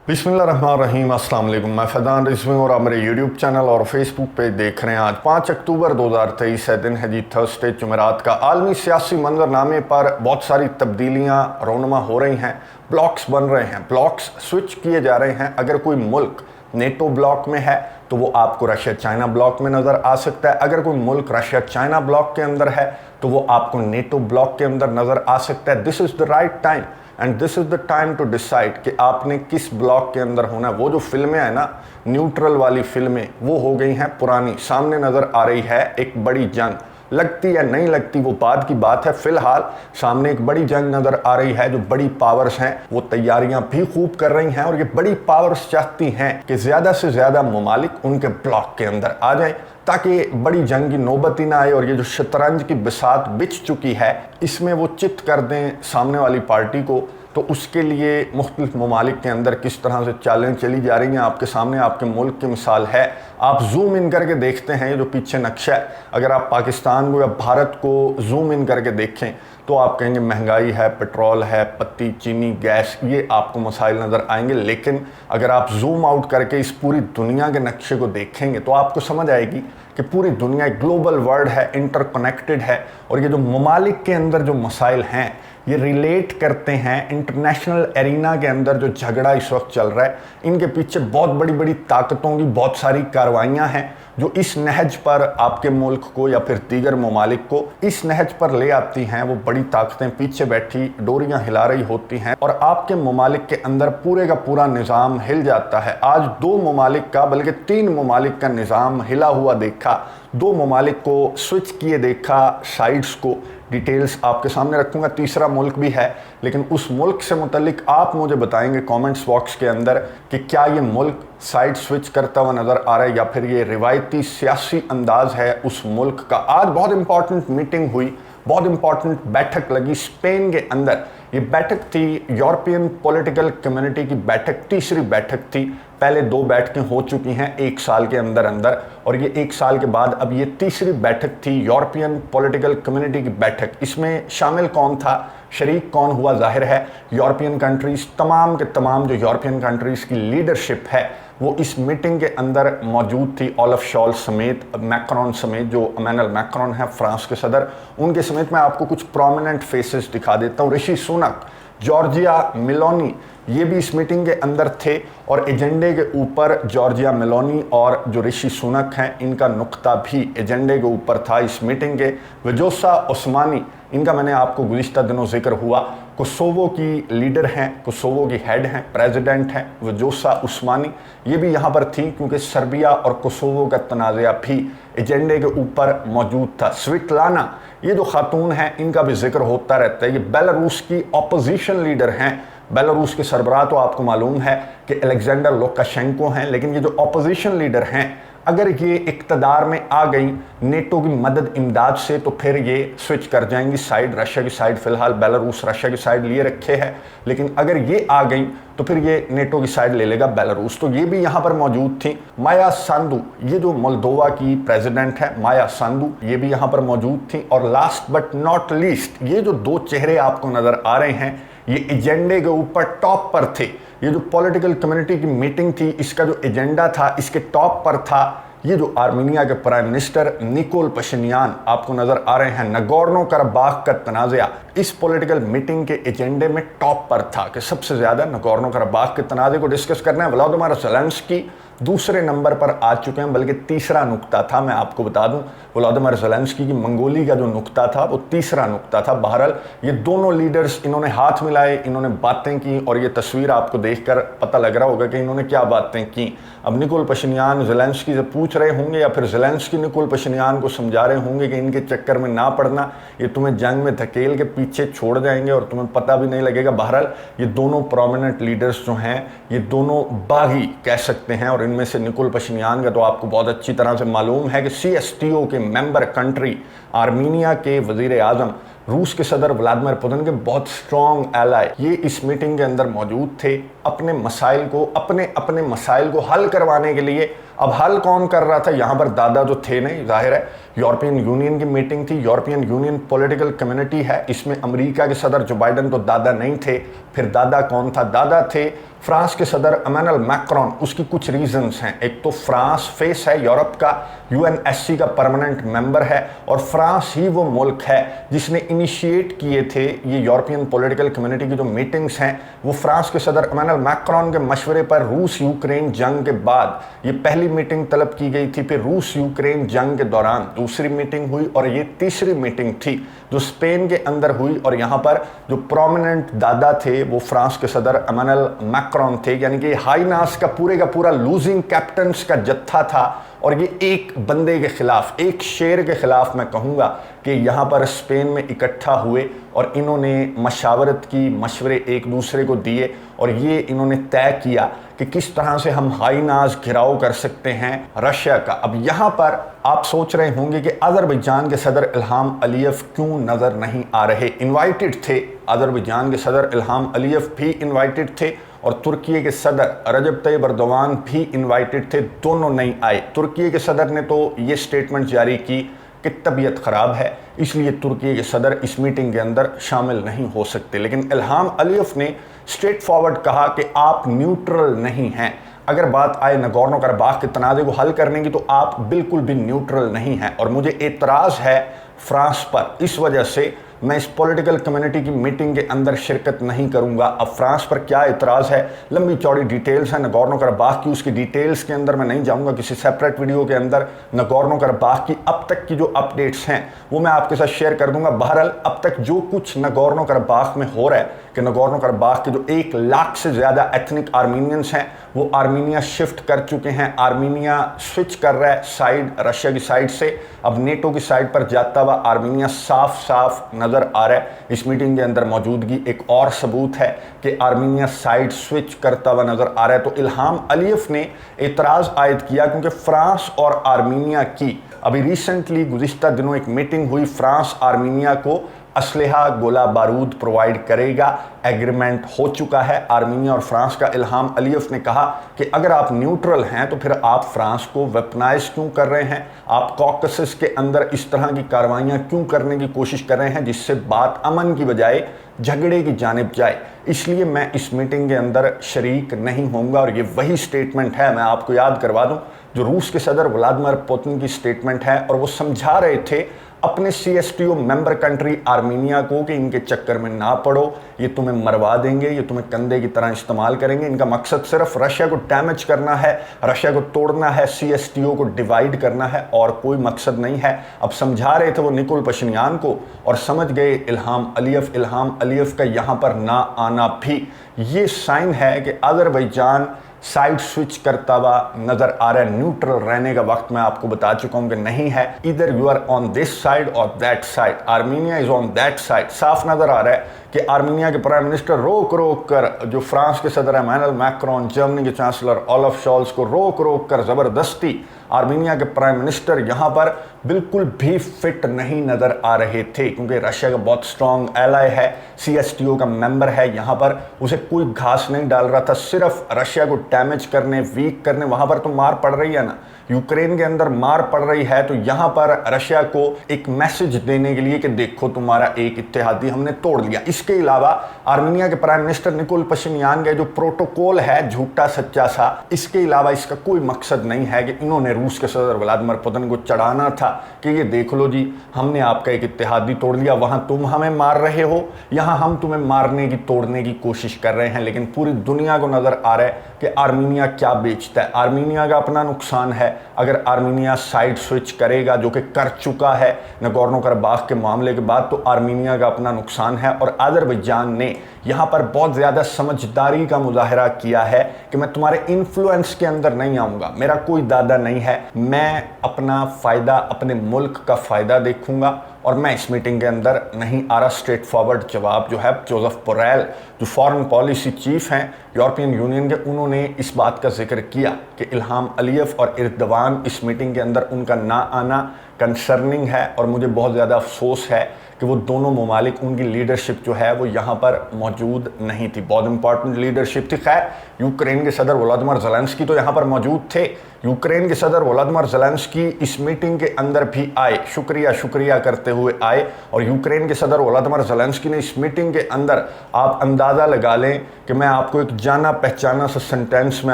बिस्मिल्लाहिर्रहमानिर्रहीम। अस्सलाम वालेकुम। मैं फैज़ान रिजवी और आप मेरे यूट्यूब चैनल और फेसबुक पे देख रहे हैं। आज 5 अक्टूबर 2023 है, दिन है जी थर्सडे, जुमेरात का। आलमी सियासी मंजरनामे पर बहुत सारी तब्दीलियाँ रोनुमा हो रही हैं। ब्लॉक्स बन रहे हैं, ब्लॉक्स स्विच किए जा रहे हैं। अगर कोई मुल्क नेटो ब्लॉक में है तो वो आपको रशिया चाइना ब्लॉक में नज़र आ सकता है। अगर कोई मुल्क रशिया चाइना ब्लॉक के अंदर है तो वो आपको नेटो ब्लॉक के अंदर नज़र आ सकता है। This is the right time and this is the time to decide कि आपने किस ब्लॉक के अंदर होना है। वो जो फिल्में हैं ना, न्यूट्रल वाली फिल्में, वो हो गई हैं पुरानी। सामने नज़र आ रही है एक बड़ी जंग, लगती या नहीं लगती वो बाद की बात है। फिलहाल सामने एक बड़ी जंग नज़र आ रही है। जो बड़ी पावर्स हैं वो तैयारियां भी खूब कर रही हैं और ये बड़ी पावर्स चाहती हैं कि ज़्यादा से ज़्यादा ममालिक उनके ब्लॉक के अंदर आ जाएं ताकि बड़ी जंग की नौबत ही ना आए और ये जो शतरंज की बिसात बिछ चुकी है इसमें वो चित कर दें सामने वाली पार्टी को। तो उसके लिए मुख्तलिफ ममालिक के अंदर किस तरह से चालें चली जा रही हैं आपके सामने, आपके मुल्क की मिसाल है। आप जूम इन करके देखते हैं, ये जो पीछे नक्शा है, अगर आप पाकिस्तान को या भारत को जूम इन करके देखें तो आप कहेंगे महंगाई है, पेट्रोल है, पत्ती, चीनी, गैस, ये आपको मसाइल नज़र आएंगे। लेकिन अगर आप जूम आउट करके इस पूरी दुनिया के नक्शे को देखेंगे तो आपको समझ आएगी कि पूरी दुनिया एक ग्लोबल वर्ल्ड है, इंटरकनेक्टेड है। और ये जो ममालिक के अंदर जो मसाइल हैं ये रिलेट करते हैं इंटरनेशनल एरिना के अंदर जो झगड़ा इस वक्त चल रहा है। इनके पीछे बहुत बड़ी बड़ी ताकतों की बहुत सारी कार्रवाइयाँ हैं जो इस नहज पर आपके मुल्क को या फिर दीगर ममालिक को इस नहज पर ले आती हैं। वो बड़ी ताकतें पीछे बैठी डोरियां हिला रही होती हैं और आपके ममालिक के अंदर पूरे का पूरा निज़ाम हिल जाता है। आज 2 ममालिक का बल्कि 3 ममालिक का निज़ाम हिला हुआ देखा, 2 ममालिक को स्विच किए देखा, साइड्स को। डिटेल्स आपके सामने रखूंगा। तीसरा मुल्क भी है, लेकिन उस मुल्क से मुतल्लिक आप मुझे बताएंगे कमेंट्स बॉक्स के अंदर कि क्या ये मुल्क साइड स्विच करता हुआ नज़र आ रहा है या फिर ये रिवायती सियासी अंदाज है उस मुल्क का। आज बहुत इंपॉर्टेंट मीटिंग हुई, बहुत इंपॉर्टेंट बैठक लगी स्पेन के अंदर। ये बैठक थी यूरोपियन पॉलिटिकल कम्युनिटी की बैठक, तीसरी बैठक थी। पहले 2 बैठकें हो चुकी हैं 1 साल के अंदर अंदर और ये 1 साल के बाद अब ये तीसरी बैठक थी यूरोपियन पॉलिटिकल कम्युनिटी की बैठक। इसमें शामिल कौन था, शरीक कौन हुआ? जाहिर है यूरोपियन कंट्रीज़, तमाम के तमाम जो यूरोपियन कंट्रीज़ की लीडरशिप है वो इस मीटिंग के अंदर मौजूद थी। ओलाफ शॉल्ज़ समेत, मैक्रोन समेत, जो इमैनुअल मैक्रोन है फ्रांस के सदर, उनके समेत मैं आपको कुछ प्रोमिनेंट फेसेस दिखा देता हूँ। ऋषि सुनक, जॉर्जिया मेलोनी, ये भी इस मीटिंग के अंदर थे और एजेंडे के ऊपर जॉर्जिया मेलोनी और जो ऋषि सुनक हैं इनका नुक्ता भी एजेंडे के ऊपर था इस मीटिंग के। वजोसा ओस्मानी, इनका मैंने आपको गुज़िश्ता दिनों जिक्र हुआ, कोसोवो की लीडर हैं, कोसोवो की हेड हैं, प्रेसिडेंट हैं वजोसा ओस्मानी। ये भी यहाँ पर थी क्योंकि सर्बिया और कोसोवो का तनाज़ा भी एजेंडे के ऊपर मौजूद था। स्विटलाना, ये जो खातून हैं इनका भी जिक्र होता रहता है। ये बेलारूस की अपोजिशन लीडर हैं। बेलारूस के सरबराह तो आपको मालूम है कि अलेक्जेंडर लुकाशेंको हैं, लेकिन ये जो अपोजिशन लीडर हैं अगर ये इक़्तिदार में आ गई नेटो की मदद इमदाद से तो फिर ये स्विच कर जाएंगी साइड, रशिया की साइड। फिलहाल बेलारूस रशिया की साइड लिए रखे है, लेकिन अगर ये आ गई तो फिर ये नेटो की साइड ले लेगा बेलारूस। तो ये भी यहाँ पर मौजूद थी। माया सांदू, ये जो मोल्दोवा की प्रेसिडेंट है माया सांदू, ये भी यहाँ पर मौजूद थी। और लास्ट बट नॉट लीस्ट, ये जो 2 चेहरे आपको नज़र आ रहे हैं ये एजेंडे के ऊपर टॉप पर थे। ये जो पॉलिटिकल कम्युनिटी की मीटिंग थी इसका जो एजेंडा था इसके टॉप पर था ये जो आर्मीनिया के प्राइम मिनिस्टर निकोल पशिन्यान आपको नजर आ रहे हैं। नगोर्नो कराबाख का तनाज़ा इस पॉलिटिकल मीटिंग के एजेंडे में टॉप पर था कि सबसे ज़्यादा नगोर्नो कराबाख के तनाज़े को डिस्कस करना है। व्लादिमीर ज़ेलेंस्की दूसरे नंबर पर आ चुके हैं, बल्कि तीसरा नुक्ता था। मैं आपको बता दूं व्लादिमीर ज़ेलेंस्की की मंगोली का जो नुक्ता था वो तीसरा नुक्ता था। बहरहाल ये दोनों लीडर्स इन्होंने हाथ मिलाए, इन्होंने बातें की और ये तस्वीर आपको देखकर पता लग रहा होगा कि इन्होंने क्या बातें की। अब निकोल पशिन्यान ज़ेलेंस्की से पूछ रहे होंगे या फिर ज़ेलेंस्की निकोल पशिन्यान को समझा रहे होंगे कि इनके चक्कर में ना पड़ना, ये तुम्हें जंग में धकेल के पीछे छोड़ जाएंगे और तुम्हें पता भी नहीं लगेगा। बहरहाल ये दोनों प्रोमिनेंट लीडर्स जो हैं ये दोनों बागी कह सकते हैं और इनमें से निकोल पशिन्यान का तो आपको बहुत अच्छी तरह से मालूम है कि CSTO के मेंबर कंट्री आर्मीनिया के वजीर आज़म रूस के सदर व्लादिमीर पुतिन के बहुत स्ट्रॉन्ग एलाई ये इस मीटिंग के अंदर मौजूद थे। अपने मसाइल को हल करवाने के लिए अब हल कौन कर रहा था? यहाँ पर दादा जो थे नहीं, जाहिर है यूरोपियन यूनियन की मीटिंग थी, यूरोपियन यूनियन पॉलिटिकल कम्युनिटी है, इसमें अमेरिका के सदर जो बाइडन तो दादा नहीं थे। फिर दादा कौन था? दादा थे फ्रांस के सदर इमैनुअल मैक्रोन। उसकी कुछ रीजंस हैं। एक तो फ्रांस फेस है यूरोप का, यूएनएससी का परमानेंट मेंबर है, और फ्रांस ही वो मुल्क है जिसने इनिशिएट किए थे ये यूरोपियन पॉलिटिकल कम्युनिटी की जो मीटिंग्स हैं। वो फ्रांस के सदर इमैनुअल मैक्रोन के मशवरे पर रूस यूक्रेन जंग के बाद ये पहली मीटिंग तलब की गई थी। फिर रूस यूक्रेन जंग के दौरान दूसरी मीटिंग हुई, और ये तीसरी मीटिंग थी जो स्पेन के अंदर हुई। और यहाँ पर जो प्रोमिनेंट दादा थे वो फ्रांस के सदर इमैनुअल मैक्रोन थे। यानी कि हाई नास का पूरा लूजिंग कैप्टन्स का जत्था था, और ये एक बंदे के खिलाफ, एक शेर के खिलाफ मैं कहूँगा कि यहाँ पर स्पेन में इकट्ठा हुए और इन्होंने मशावरत की, मशवरे एक दूसरे को दिए, और ये इन्होंने तय किया कि किस तरह से हम हाई नाज घिराव कर सकते हैं रशिया का। अब यहाँ पर आप सोच रहे होंगे कि अज़रबैजान के सदर इल्हाम अलीयव क्यों नज़र नहीं आ रहे? इन्वाइटेड थे, अज़रबैजान के सदर इल्हाम अलीयव भी इन्वाइटेड थे, और तुर्की के सदर रजब तैयब एर्दोगान भी इन्वाइटेड थे, दोनों नहीं आए। तुर्की के सदर ने तो ये स्टेटमेंट जारी की कि तबीयत ख़राब है, इसलिए तुर्की के सदर इस मीटिंग के अंदर शामिल नहीं हो सकते। लेकिन इल्हाम अलीयव ने स्ट्रेट फॉरवर्ड कहा कि आप न्यूट्रल नहीं हैं। अगर बात आए नगोर्नो कराबाख के तनाज़े को हल करने की तो आप बिल्कुल भी न्यूट्रल नहीं हैं, और मुझे एतराज़ है फ्रांस पर। इस वजह से मैं इस पॉलिटिकल कम्युनिटी की मीटिंग के अंदर शिरकत नहीं करूंगा। अब फ्रांस पर क्या इतराज़ है, लंबी चौड़ी डिटेल्स है नगोर्नो कराबाख की, उसकी डिटेल्स के अंदर मैं नहीं जाऊंगा। किसी सेपरेट वीडियो के अंदर नगोर्नो कराबाख की अब तक की जो अपडेट्स हैं वो मैं आपके साथ शेयर कर दूंगा। बहरहाल अब तक जो कुछ नगोर्नो कराबाख में हो रहा है कि नगोर्नो कराबाख के जो 1 लाख से ज़्यादा एथनिक आर्मीनियंस हैं वो आर्मीनिया शिफ्ट कर चुके हैं। आर्मीनिया स्विच कर रहा है साइड, रशिया की साइड से अब नेटो की साइड पर जाता हुआ आर्मीनिया साफ साफ नज़र आ रहा है। इस मीटिंग के अंदर मौजूदगी एक और सबूत है कि आर्मीनिया साइड स्विच करता हुआ नज़र आ रहा है। तो इल्हाम अलीयव ने एतराज़ आयद किया क्योंकि फ्रांस और आर्मीनिया की अभी रिसेंटली गुज़िश्ता दिनों एक मीटिंग हुई। फ्रांस आर्मीनिया को असलहा, गोला बारूद प्रोवाइड करेगा, एग्रीमेंट हो चुका है आर्मीनिया और फ्रांस का। इल्हाम अलीयव ने कहा कि अगर आप न्यूट्रल हैं तो फिर आप फ्रांस को वेपनाइज क्यों कर रहे हैं, आप कॉकसस के अंदर इस तरह की कार्रवाइयाँ क्यों करने की कोशिश कर रहे हैं जिससे बात अमन की बजाय झगड़े की जानिब जाए। इसलिए मैं इस मीटिंग के अंदर शरीक नहीं होऊंगा। और ये वही स्टेटमेंट है, मैं आपको याद करवा दूं, जो रूस के सदर व्लादिमीर पुतिन की स्टेटमेंट है, और वो समझा रहे थे अपने CSTO मेंबर कंट्री आर्मीनिया को कि इनके चक्कर में ना पड़ो, ये तुम्हें मरवा देंगे, ये तुम्हें कंधे की तरह इस्तेमाल करेंगे। इनका मकसद सिर्फ रशिया को डैमेज करना है, रशिया को तोड़ना है, CSTO को डिवाइड करना है, और कोई मकसद नहीं है। अब समझा रहे थे वो निकोल पशिन्यान को, और समझ गए इल्हाम अलीयव। इल्हाम अलीयव का यहाँ पर ना आना भी ये साइन है कि अज़रबैजान साइड स्विच करता हुआ नजर आ रहा है। न्यूट्रल रहने का वक्त मैं आपको बता चुका हूं कि नहीं है। इधर you are on this side और that side. Armenia is on that side. साफ नजर आ रहा है कि आर्मीनिया के प्राइम मिनिस्टर रोक कर जो फ्रांस के सदर इमैनुअल मैक्रोन, जर्मनी के चांसलर ओलाफ शॉल्ज को रोक कर जबरदस्ती आर्मीनिया के प्राइम मिनिस्टर यहाँ पर बिल्कुल भी फिट नहीं नजर आ रहे थे, क्योंकि रशिया का बहुत स्ट्रॉन्ग एलाय है, CSTO का मेंबर है। यहाँ पर उसे कोई घास नहीं डाल रहा था, सिर्फ रशिया को डैमेज करने, वीक करने। वहां पर तो मार पड़ रही है ना, यूक्रेन के अंदर मार पड़ रही है, तो यहाँ पर रशिया को एक मैसेज देने के लिए कि देखो तुम्हारा एक इत्तेहादी हमने तोड़ लिया। इसके अलावा आर्मीनिया के प्राइम मिनिस्टर निकोल पशिन्यान का जो प्रोटोकॉल है झूठा सच्चा सा, इसके अलावा इसका कोई मकसद नहीं है कि इन्होंने रूस के सदर व्लादिमीर पुतिन को चढ़ाना था कि ये देख लो जी, हमने आपका एक इत्तेहादी तोड़ लिया, वहां तुम हमें मार रहे हो, यहाँ हम तुम्हें मारने की, तोड़ने की कोशिश कर रहे हैं। लेकिन पूरी दुनिया को नजर आ रहा है कि आर्मीनिया क्या बेचता है। आर्मीनिया का अपना नुकसान है अगर आर्मीनिया साइड स्विच करेगा, जो कि कर चुका है नगोर्नो कराबाख के मामले के बाद, तो आर्मीनिया का अपना नुकसान है। और अज़रबैजान ने यहाँ पर बहुत ज़्यादा समझदारी का मुजाहरा किया है कि मैं तुम्हारे इन्फ्लुएंस के अंदर नहीं आऊँगा, मेरा कोई दादा नहीं है, मैं अपना फ़ायदा, अपने मुल्क का फ़ायदा देखूँगा, और मैं इस मीटिंग के अंदर नहीं आ रहा। स्ट्रेट फॉरवर्ड जवाब जो है जोसेफ बोरेल, जो फॉरेन पॉलिसी चीफ हैं यूरोपियन यूनियन के, उन्होंने इस बात का जिक्र किया कि इल्हाम अलीयव और एर्दोगान इस मीटिंग के अंदर उनका ना आना कंसर्निंग है, और मुझे बहुत ज़्यादा अफसोस है कि वो दोनों ममालिक, उनकी लीडरशिप जो है वो यहाँ पर मौजूद नहीं थी। बहुत इंपॉर्टेंट लीडरशिप थी। खैर यूक्रेन के सदर व्लादिमीर ज़ेलेंस्की तो यहाँ पर मौजूद थे, यूक्रेन के सदर व्लादिमीर ज़ेलेंस्की इस मीटिंग के अंदर भी आए, शुक्रिया करते हुए आए। और यूक्रेन के सदर व्लादिमीर ज़ेलेंस्की ने इस मीटिंग के अंदर, आप अंदाज़ा लगा लें कि मैं आपको एक जाना पहचाना सा सेंटेंस में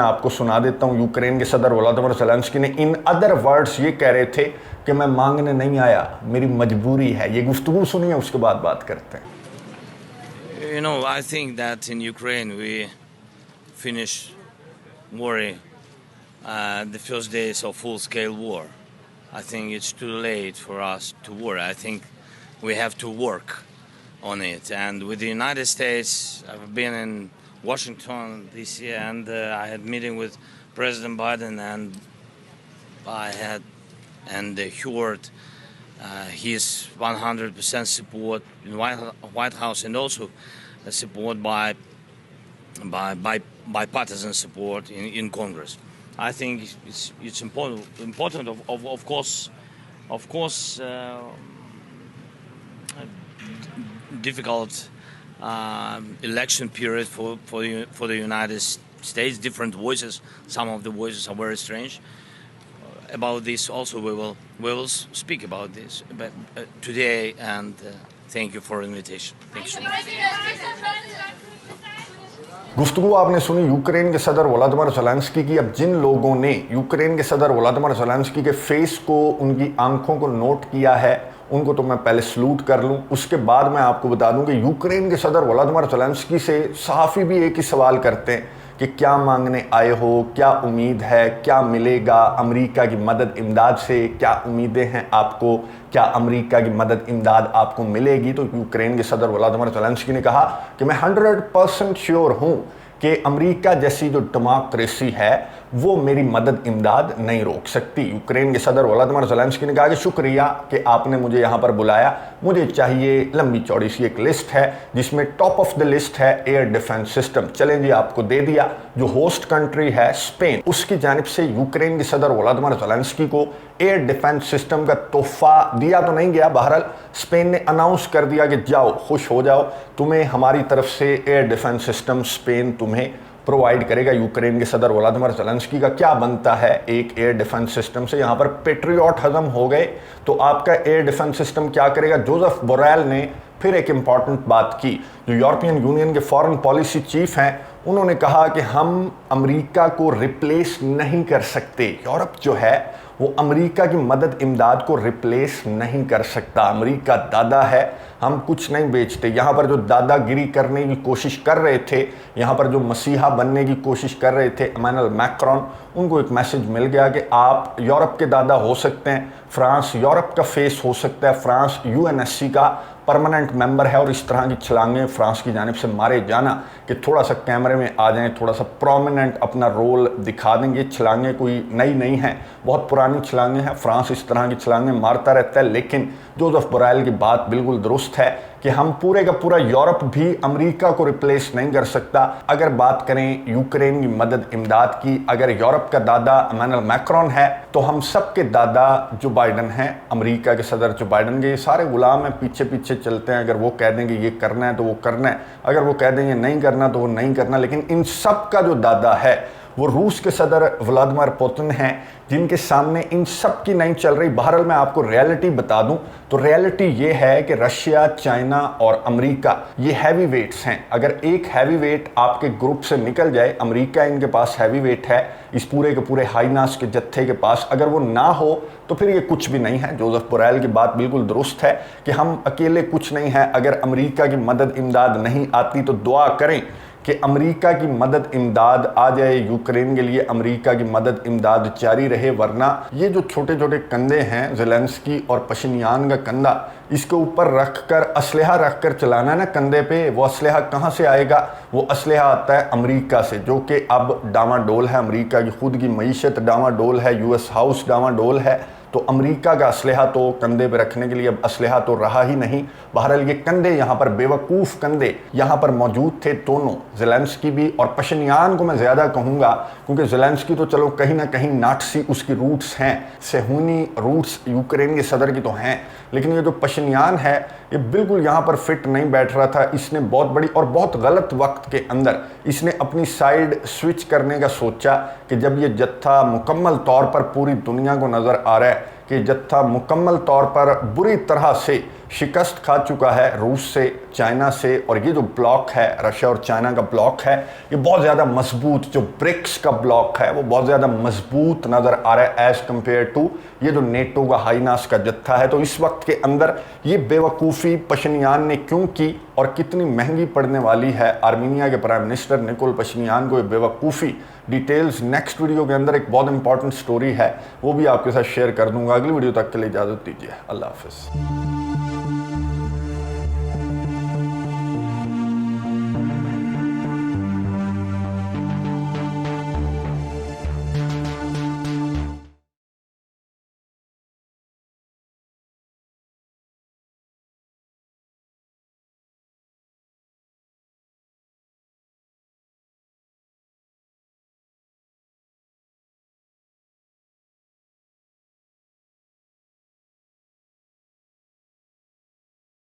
आपको सुना देता हूँ। यूक्रेन के सदर व्लादिमीर ज़ेलेंस्की ने इन अदर वर्ड्स ये कह रहे थे कि मैं मांगने नहीं आया, मेरी मजबूरी है। ये गुफ्तगू सुनिए, उसके बाद बात करते हैं। You know, I think that in Ukraine we finished worry the first days of full-scale war. I think it's too late for us to worry. I think we have to work on it. And with the United States, I've been in Washington this year, and I had meeting with President Biden, and I had heard his 100% support in White House, and also support by bipartisan support in Congress. I think it's important of course difficult election period for the United States. Different voices. Some of the voices are very strange. About this also we will speak about this today, and thank you for the invitation. Thank you so much. गुफ्तगू आपने सुनी Ukraine के सदर Vladimir Zelensky की। अब जिन लोगों ने Ukraine के सदर व्लादिमीर ज़ेलेंस्की के फेस को, उनकी आंखों को नोट किया है, उनको तो मैं पहले सलूट कर लूं। उसके बाद मैं आपको बता दूं कि यूक्रेन के सदर व्लादिमीर ज़ेलेंस्की से सहाफ़ी भी एक ही सवाल करते हैं कि क्या मांगने आए हो, क्या उम्मीद है, क्या मिलेगा अमेरिका की मदद इमदाद से, क्या उम्मीदें हैं आपको, क्या अमेरिका की मदद इमदाद आपको मिलेगी। तो यूक्रेन के सदर व्लादिमीर ज़ेलेंस्की ने कहा कि मैं 100% श्योर हूँ कि अमेरिका जैसी जो डेमोक्रेसी है वो मेरी मदद इमदाद नहीं रोक सकती। यूक्रेन के सदर व्लादिमीर ज़ेलेंस्की ने कहा कि शुक्रिया कि आपने मुझे यहाँ पर बुलाया, मुझे चाहिए लंबी चौड़ी सी एक लिस्ट है जिसमें टॉप ऑफ द लिस्ट है एयर डिफेंस सिस्टम। चलें जी, आपको दे दिया। जो होस्ट कंट्री है स्पेन, उसकी जानिब से यूक्रेन के सदर व्लादिमीर ज़ेलेंस्की को एयर डिफेंस सिस्टम का तोहफा दिया तो नहीं गया, बहरहाल स्पेन ने अनाउंस कर दिया कि जाओ, खुश हो जाओ, तुम्हें हमारी तरफ से एयर डिफेंस सिस्टम स्पेन तुम्हें प्रोवाइड करेगा। यूक्रेन के सदर व्लादिमीर ज़ेलेंस्की का क्या बनता है एक एयर डिफेंस सिस्टम से। यहाँ पर पेट्रियट हजम हो गए तो आपका एयर डिफेंस सिस्टम क्या करेगा। जोसेफ बोरेल ने फिर एक इंपॉर्टेंट बात की। जो यूरोपियन यूनियन के फॉरेन पॉलिसी चीफ हैं, उन्होंने कहा कि हम अमेरिका को रिप्लेस नहीं कर सकते। यूरोप जो है वो अमेरिका की मदद इमदाद को रिप्लेस नहीं कर सकता। अमेरिका दादा है, हम कुछ नहीं बेचते। यहाँ पर जो दादागिरी करने की कोशिश कर रहे थे, यहाँ पर जो मसीहा बनने की कोशिश कर रहे थे इमैनुअल मैक्रोन, उनको एक मैसेज मिल गया कि आप यूरोप के दादा हो सकते हैं, फ्रांस यूरोप का फेस हो सकता है, फ्रांस यूएनएससी का परमानेंट मेंबर है। और इस तरह की छलांगें फ्रांस की जानिब से मारे जाना कि थोड़ा सा कैमरे में आ जाएं, थोड़ा सा प्रोमिनेंट अपना रोल दिखा देंगे। छलांगें कोई नई नहीं हैं, बहुत पुरानी छलांगें हैं। फ्रांस इस तरह की छलांगें मारता रहता है। लेकिन जोसेफ बोरेल की बात बिल्कुल दुरुस्त है कि हम पूरे का पूरा यूरोप भी अमेरिका को रिप्लेस नहीं कर सकता। अगर बात करें यूक्रेन की मदद इमदाद की, अगर यूरोप का दादा इमैनुअल मैक्रोन है तो हम सब के दादा जो बाइडन हैं, अमेरिका के सदर जो बाइडन के, ये सारे गुलाम हैं, पीछे पीछे चलते हैं। अगर वो कह देंगे ये करना है तो वो करना है, अगर वो कह देंगे नहीं करना तो वो नहीं करना। लेकिन इन सब का जो दादा है वो रूस के सदर व्लादिमीर पुतिन हैं, जिनके सामने इन सब की नहीं चल रही। बहरहाल मैं आपको रियलिटी बता दूं तो रियलिटी ये है कि रशिया, चाइना और अमेरिका ये हैवी वेट्स हैं। अगर एक हैवी वेट आपके ग्रुप से निकल जाए, अमेरिका इनके पास हैवी वेट है इस पूरे के पूरे हाइनास के जत्थे के पास, अगर वो ना हो तो फिर ये कुछ भी नहीं है। जोसेफ बोरेल की बात बिल्कुल दुरुस्त है कि हम अकेले कुछ नहीं हैं। अगर अमेरिका की मदद इमदाद नहीं आती तो दुआ करें कि अमेरिका की मदद इमदाद आ जाए यूक्रेन के लिए, अमेरिका की मदद इमदाद जारी रहे। वरना ये जो छोटे छोटे कंधे हैं ज़ेलेंस्की और पशिन्यान का कंधा, इसके ऊपर रखकर असलहा रखकर चलाना ना कंधे पे, वो असलहा कहाँ से आएगा? वो असलहा आता है अमेरिका से, जो कि अब डामाडोल है। अमेरिका की खुद की मईशत डामाडोल है, यूएस हाउस डामाडोल है। तो अमेरिका का असलहा तो कंधे पे रखने के लिए अब असलहा तो रहा ही नहीं। बहरहाल ये कंधे यहाँ पर बेवकूफ़ कंधे यहाँ पर मौजूद थे दोनों, ज़ेलेंस्की भी और पशिन्यान को मैं ज़्यादा कहूँगा, क्योंकि ज़ेलेंस्की तो चलो कहीं ना कहीं नाटसी उसकी रूट्स हैं, सेहूनी रूट्स यूक्रेन के सदर की तो हैं, लेकिन ये जो पशिन्यान है ये बिल्कुल यहाँ पर फिट नहीं बैठ रहा था। इसने बहुत बड़ी और बहुत गलत वक्त के अंदर इसने अपनी साइड स्विच करने का सोचा कि जब ये जत्था मुकम्मल तौर पर पूरी दुनिया को नज़र आ रहा है कि जत्था मुकम्मल तौर पर बुरी तरह से शिकस्त खा चुका है रूस से, चाइना से, और ये जो ब्लॉक है रशिया और चाइना का ब्लॉक है ये बहुत ज़्यादा मजबूत, जो ब्रिक्स का ब्लॉक है वो बहुत ज़्यादा मजबूत नज़र आ रहा है एज़ कम्पेयर टू ये जो नेटो का हाईनास का जत्था है। तो इस वक्त के अंदर ये बेवकूफ़ी पशिन्यान ने क्यों की और कितनी महंगी पड़ने वाली है आर्मीनिया के प्राइम मिनिस्टर निकोल पशिन्यान को ये बेवकूफ़ी, डिटेल्स नेक्स्ट वीडियो के अंदर एक बहुत इंपॉर्टेंट स्टोरी है वो भी आपके साथ शेयर कर दूंगा। अगली वीडियो तक के लिए इजाज़त दीजिए, अल्लाह हाफ़िज़।